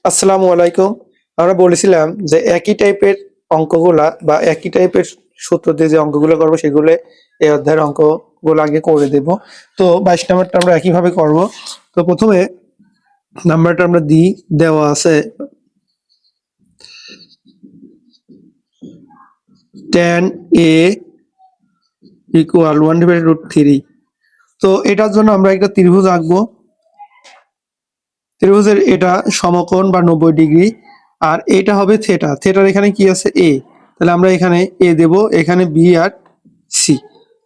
আসসালামু আলাইকুম। আমরা বলেছিলাম যে একই টাইপের অঙ্কগুলা বা একই টাইপের সূত্র দিয়ে যে অঙ্কগুলো করবো সেগুলো এই অধ্যায়ের অঙ্কগুলো আগে করে দেব। তো 22 নাম্বারটা আমরা একইভাবে করব। তো প্রথমে নাম্বারটা আমরা দিই, দেওয়া আছে tan a = 1/√3। তো এটার জন্য আমরা একটা ত্রিভুজ আঁকবো। ত্রিভুজের এটা সমকোণ বা 90 ডিগ্রি, আর এটা হবে থেটা। থেটার এখানে কি আছে? এ। তাহলে আমরা এখানে এ দেব, এখানে বি আর সি।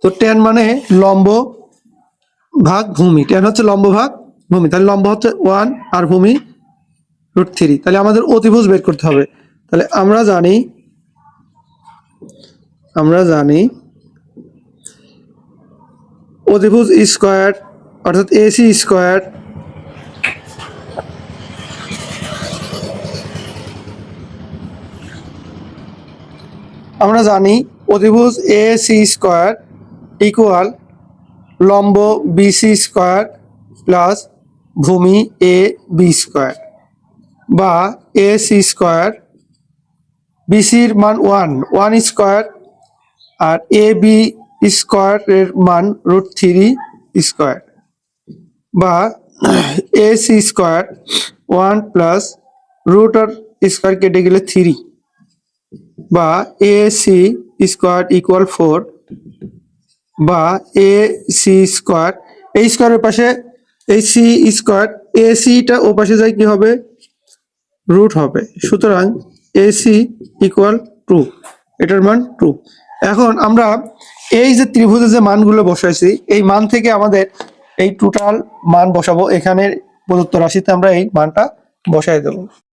তো ট্যান মানে লম্ব ভাগ ভূমি, ট্যান হচ্ছে লম্ব ভাগ ভূমি, তাহলে লম্ব হচ্ছে 1 আর ভূমি √3। তাহলে আমাদের অতিভুজ বের করতে হবে। তাহলে আমরা জানি অতিভুজ স্কয়ার অর্থাৎ এসি স্কয়ার আমরা জানি অতিভুজ এসি স্কয়ার ইকুয়াল লম্ব বিসি স্কয়ার প্লাস ভূমি এ বি স্কয়ার, বা এ সি স্কয়ার, বিসির মান 1 স্কয়ার, আর এ বি স্কয়ারের মান √3 স্কয়ার, বা A C square 1 plus root আর স্কয়ার কেটে গেলে 3, বা এ সি স্কয়ার ইকুয়াল 4, বা এ সি স্কয়ার, এই স্কয়ারের পাশে এই সি স্কয়ার, এ সিটা ও পাশে যায় কি হবে? রুট হবে। সুতরাং এ সি ইকুয়াল 2, এটার মান 2। এখন আমরা এই যে ত্রিভুজের যে মানগুলো বসাইছি, এই মান থেকে আমাদের এই টোটাল মান বসাবো। এখানে প্রদত্ত রাশিতে আমরা এই মানটা বসাই দেবো।